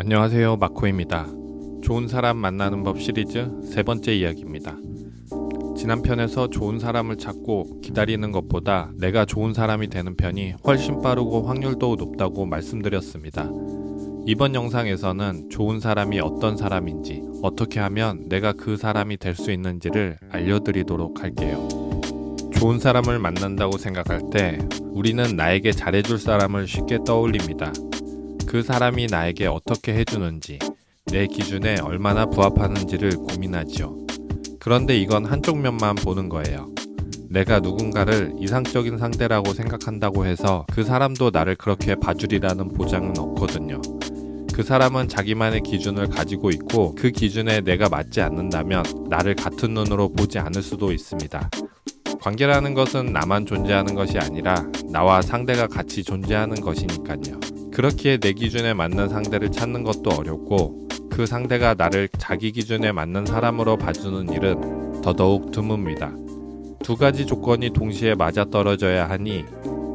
안녕하세요, 마코입니다. 좋은 사람 만나는 법 시리즈 세 번째 이야기입니다. 지난 편에서 좋은 사람을 찾고 기다리는 것보다 내가 좋은 사람이 되는 편이 훨씬 빠르고 확률도 높다고 말씀드렸습니다. 이번 영상에서는 좋은 사람이 어떤 사람인지, 어떻게 하면 내가 그 사람이 될 수 있는지를 알려드리도록 할게요. 좋은 사람을 만난다고 생각할 때 우리는 나에게 잘해줄 사람을 쉽게 떠올립니다. 그 사람이 나에게 어떻게 해주는지, 내 기준에 얼마나 부합하는지를 고민하지요. 그런데 이건 한쪽 면만 보는 거예요. 내가 누군가를 이상적인 상대라고 생각한다고 해서 그 사람도 나를 그렇게 봐주리라는 보장은 없거든요. 그 사람은 자기만의 기준을 가지고 있고 그 기준에 내가 맞지 않는다면 나를 같은 눈으로 보지 않을 수도 있습니다. 관계라는 것은 나만 존재하는 것이 아니라 나와 상대가 같이 존재하는 것이니까요. 그렇기에 내 기준에 맞는 상대를 찾는 것도 어렵고 그 상대가 나를 자기 기준에 맞는 사람으로 봐주는 일은 더더욱 드뭅니다. 두 가지 조건이 동시에 맞아떨어져야 하니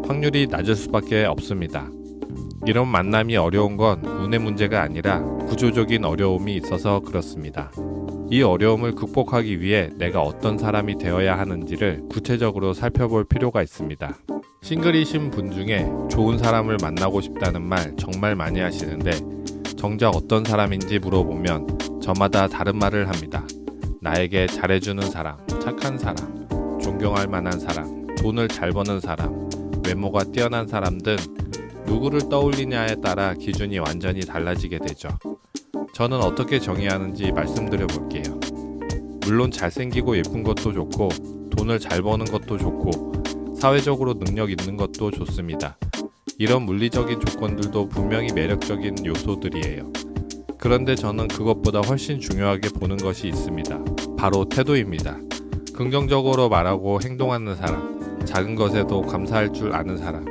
확률이 낮을 수밖에 없습니다. 이런 만남이 어려운 건 운의 문제가 아니라 구조적인 어려움이 있어서 그렇습니다. 이 어려움을 극복하기 위해 내가 어떤 사람이 되어야 하는지를 구체적으로 살펴볼 필요가 있습니다. 싱글이신 분 중에 좋은 사람을 만나고 싶다는 말 정말 많이 하시는데 정작 어떤 사람인지 물어보면 저마다 다른 말을 합니다. 나에게 잘해주는 사람, 착한 사람, 존경할 만한 사람, 돈을 잘 버는 사람, 외모가 뛰어난 사람 등 누구를 떠올리냐에 따라 기준이 완전히 달라지게 되죠. 저는 어떻게 정의하는지 말씀드려 볼게요. 물론 잘생기고 예쁜 것도 좋고 돈을 잘 버는 것도 좋고 사회적으로 능력 있는 것도 좋습니다. 이런 물리적인 조건들도 분명히 매력적인 요소들이에요. 그런데 저는 그것보다 훨씬 중요하게 보는 것이 있습니다. 바로 태도입니다. 긍정적으로 말하고 행동하는 사람, 작은 것에도 감사할 줄 아는 사람,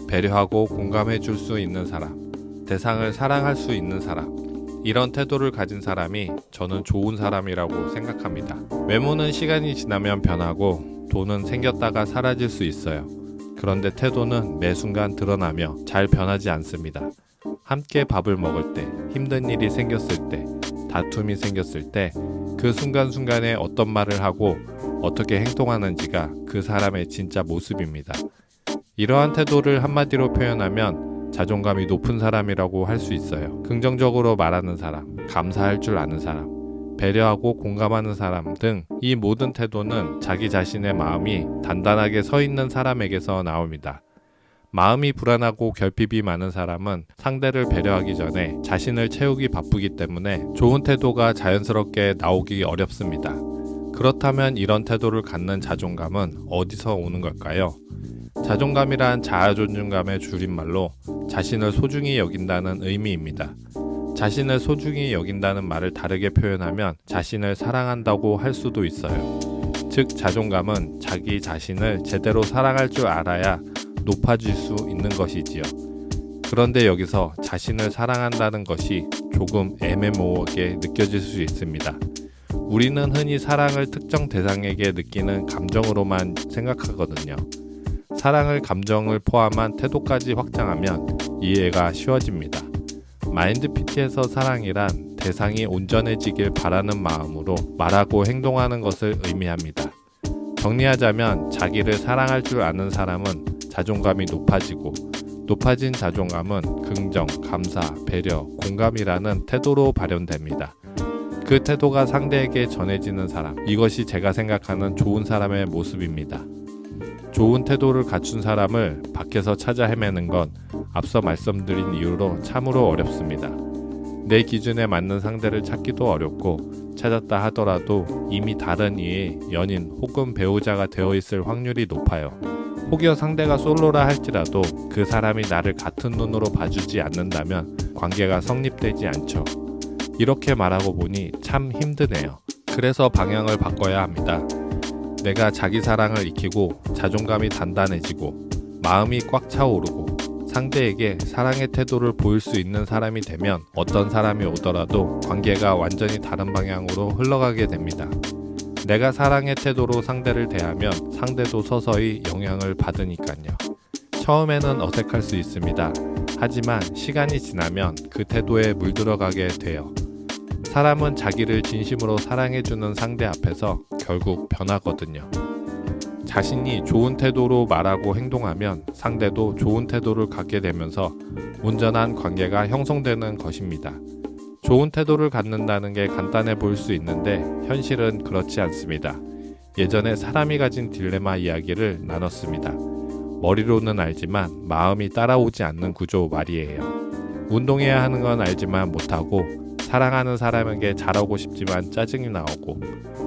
배려하고 공감해 줄 수 있는 사람, 대상을 사랑할 수 있는 사람, 이런 태도를 가진 사람이 저는 좋은 사람이라고 생각합니다. 외모는 시간이 지나면 변하고 돈은 생겼다가 사라질 수 있어요. 그런데 태도는 매 순간 드러나며 잘 변하지 않습니다. 함께 밥을 먹을 때, 힘든 일이 생겼을 때, 다툼이 생겼을 때 그 순간순간에 어떤 말을 하고 어떻게 행동하는지가 그 사람의 진짜 모습입니다. 이러한 태도를 한마디로 표현하면 자존감이 높은 사람이라고 할 수 있어요. 긍정적으로 말하는 사람, 감사할 줄 아는 사람, 배려하고 공감하는 사람 등 이 모든 태도는 자기 자신의 마음이 단단하게 서 있는 사람에게서 나옵니다. 마음이 불안하고 결핍이 많은 사람은 상대를 배려하기 전에 자신을 채우기 바쁘기 때문에 좋은 태도가 자연스럽게 나오기 어렵습니다. 그렇다면 이런 태도를 갖는 자존감은 어디서 오는 걸까요? 자존감이란 자아존중감의 줄임말로 자신을 소중히 여긴다는 의미입니다. 자신을 소중히 여긴다는 말을 다르게 표현하면 자신을 사랑한다고 할 수도 있어요. 즉 자존감은 자기 자신을 제대로 사랑할 줄 알아야 높아질 수 있는 것이지요. 그런데 여기서 자신을 사랑한다는 것이 조금 애매모호하게 느껴질 수 있습니다. 우리는 흔히 사랑을 특정 대상에게 느끼는 감정으로만 생각하거든요. 사랑을 감정을 포함한 태도까지 확장하면 이해가 쉬워집니다. 마인드 PT에서 사랑이란 대상이 온전해지길 바라는 마음으로 말하고 행동하는 것을 의미합니다. 정리하자면 자기를 사랑할 줄 아는 사람은 자존감이 높아지고 높아진 자존감은 긍정, 감사, 배려, 공감이라는 태도로 발현됩니다. 그 태도가 상대에게 전해지는 사람, 이것이 제가 생각하는 좋은 사람의 모습입니다. 좋은 태도를 갖춘 사람을 밖에서 찾아 헤매는 건 앞서 말씀드린 이유로 참으로 어렵습니다. 내 기준에 맞는 상대를 찾기도 어렵고 찾았다 하더라도 이미 다른 이의 연인 혹은 배우자가 되어 있을 확률이 높아요. 혹여 상대가 솔로라 할지라도 그 사람이 나를 같은 눈으로 봐주지 않는다면 관계가 성립되지 않죠. 이렇게 말하고 보니 참 힘드네요. 그래서 방향을 바꿔야 합니다. 내가 자기 사랑을 익히고 자존감이 단단해지고 마음이 꽉 차오르고 상대에게 사랑의 태도를 보일 수 있는 사람이 되면 어떤 사람이 오더라도 관계가 완전히 다른 방향으로 흘러가게 됩니다. 내가 사랑의 태도로 상대를 대하면 상대도 서서히 영향을 받으니까요. 처음에는 어색할 수 있습니다. 하지만 시간이 지나면 그 태도에 물들어가게 돼요. 사람은 자기를 진심으로 사랑해주는 상대 앞에서 결국 변하거든요. 자신이 좋은 태도로 말하고 행동하면 상대도 좋은 태도를 갖게 되면서 온전한 관계가 형성되는 것입니다. 좋은 태도를 갖는다는 게 간단해 보일 수 있는데 현실은 그렇지 않습니다. 예전에 사람이 가진 딜레마 이야기를 나눴습니다. 머리로는 알지만 마음이 따라오지 않는 구조 말이에요. 운동해야 하는 건 알지만 못하고, 사랑하는 사람에게 잘하고 싶지만 짜증이 나오고,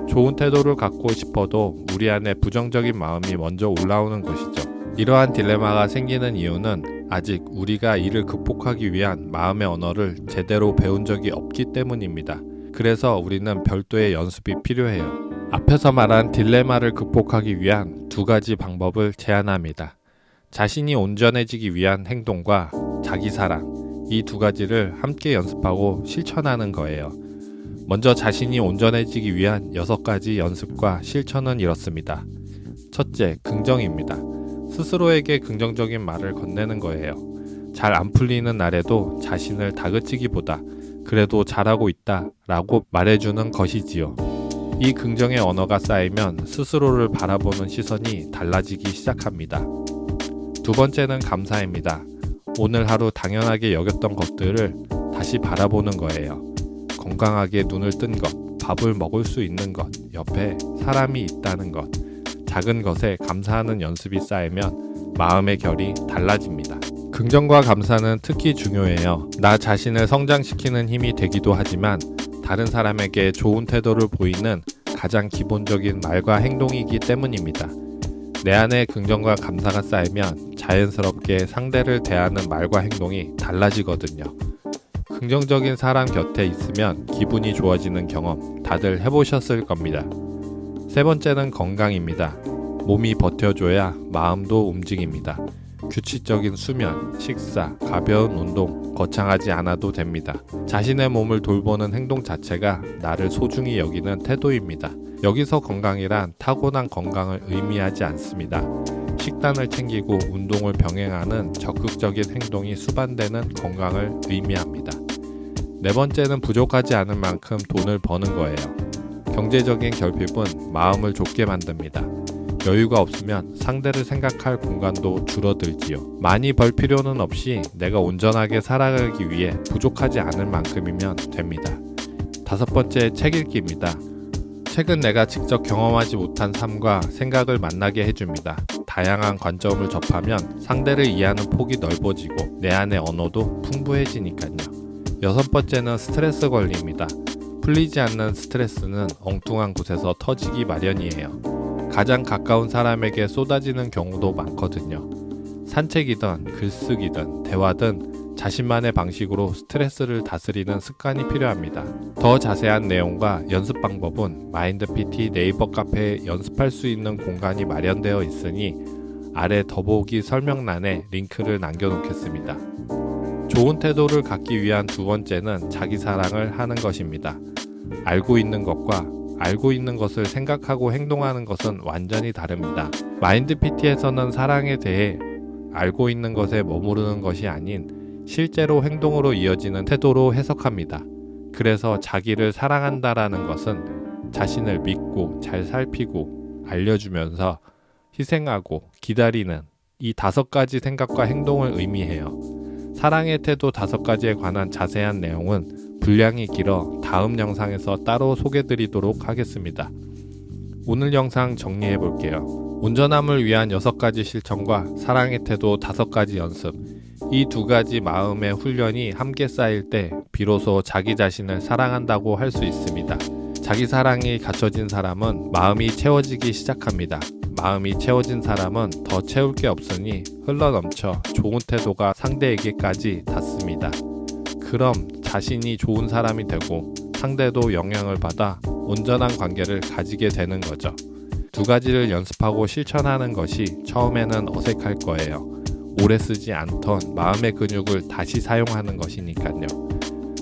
좋은 태도를 갖고 싶어도 우리 안에 부정적인 마음이 먼저 올라오는 것이죠. 이러한 딜레마가 생기는 이유는 아직 우리가 이를 극복하기 위한 마음의 언어를 제대로 배운 적이 없기 때문입니다. 그래서 우리는 별도의 연습이 필요해요. 앞에서 말한 딜레마를 극복하기 위한 두 가지 방법을 제안합니다. 자신이 온전해지기 위한 행동과 자기사랑, 이 두 가지를 함께 연습하고 실천하는 거예요. 먼저 자신이 온전해지기 위한 6가지 연습과 실천은 이렇습니다. 첫째, 긍정입니다. 스스로에게 긍정적인 말을 건네는 거예요. 잘 안 풀리는 날에도 자신을 다그치기보다 그래도 잘하고 있다 라고 말해주는 것이지요. 이 긍정의 언어가 쌓이면 스스로를 바라보는 시선이 달라지기 시작합니다. 두 번째는 감사입니다. 오늘 하루 당연하게 여겼던 것들을 다시 바라보는 거예요. 건강하게 눈을 뜬 것, 밥을 먹을 수 있는 것, 옆에 사람이 있다는 것, 작은 것에 감사하는 연습이 쌓이면 마음의 결이 달라집니다. 긍정과 감사는 특히 중요해요. 나 자신을 성장시키는 힘이 되기도 하지만 다른 사람에게 좋은 태도를 보이는 가장 기본적인 말과 행동이기 때문입니다. 내 안에 긍정과 감사가 쌓이면 자연스럽게 상대를 대하는 말과 행동이 달라지거든요. 긍정적인 사람 곁에 있으면 기분이 좋아지는 경험 다들 해보셨을 겁니다. 세 번째는 건강입니다. 몸이 버텨줘야 마음도 움직입니다. 규칙적인 수면, 식사, 가벼운 운동, 거창하지 않아도 됩니다. 자신의 몸을 돌보는 행동 자체가 나를 소중히 여기는 태도입니다. 여기서 건강이란 타고난 건강을 의미하지 않습니다. 식단을 챙기고 운동을 병행하는 적극적인 행동이 수반되는 건강을 의미합니다. 네 번째는 부족하지 않을 만큼 돈을 버는 거예요. 경제적인 결핍은 마음을 좁게 만듭니다. 여유가 없으면 상대를 생각할 공간도 줄어들지요. 많이 벌 필요는 없이 내가 온전하게 살아가기 위해 부족하지 않을 만큼이면 됩니다. 다섯 번째, 책 읽기입니다. 책은 내가 직접 경험하지 못한 삶과 생각을 만나게 해줍니다. 다양한 관점을 접하면 상대를 이해하는 폭이 넓어지고 내 안의 언어도 풍부해지니까요. 여섯 번째는 스트레스 관리입니다. 풀리지 않는 스트레스는 엉뚱한 곳에서 터지기 마련이에요. 가장 가까운 사람에게 쏟아지는 경우도 많거든요. 산책이든 글쓰기든 대화든 자신만의 방식으로 스트레스를 다스리는 습관이 필요합니다. 더 자세한 내용과 연습 방법은 마인드PT 네이버 카페에 연습할 수 있는 공간이 마련되어 있으니 아래 더보기 설명란에 링크를 남겨놓겠습니다. 좋은 태도를 갖기 위한 두 번째는 자기 사랑을 하는 것입니다. 알고 있는 것과 알고 있는 것을 생각하고 행동하는 것은 완전히 다릅니다. 마인드PT에서는 사랑에 대해 알고 있는 것에 머무르는 것이 아닌 실제로 행동으로 이어지는 태도로 해석합니다. 그래서 자기를 사랑한다라는 것은 자신을 믿고 잘 살피고 알려주면서 희생하고 기다리는 이 5가지 생각과 행동을 의미해요. 사랑의 태도 5가지에 관한 자세한 내용은 분량이 길어 다음 영상에서 따로 소개드리도록 하겠습니다. 오늘 영상 정리해 볼게요. 온전함을 위한 6가지 실천과 사랑의 태도 5가지 연습, 이 2가지 마음의 훈련이 함께 쌓일 때 비로소 자기 자신을 사랑한다고 할 수 있습니다. 자기 사랑이 갖춰진 사람은 마음이 채워지기 시작합니다. 마음이 채워진 사람은 더 채울 게 없으니 흘러넘쳐 좋은 태도가 상대에게까지 닿습니다. 그럼 자신이 좋은 사람이 되고 상대도 영향을 받아 온전한 관계를 가지게 되는 거죠. 2가지를 연습하고 실천하는 것이 처음에는 어색할 거예요. 오래 쓰지 않던 마음의 근육을 다시 사용하는 것이니까요.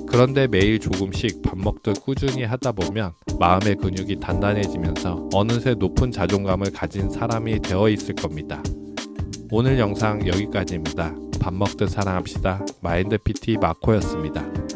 그런데 매일 조금씩 밥 먹듯 꾸준히 하다 보면 마음의 근육이 단단해지면서 어느새 높은 자존감을 가진 사람이 되어 있을 겁니다. 오늘 영상 여기까지입니다. 밥 먹듯 사랑합시다. 마인드 PT 마코였습니다.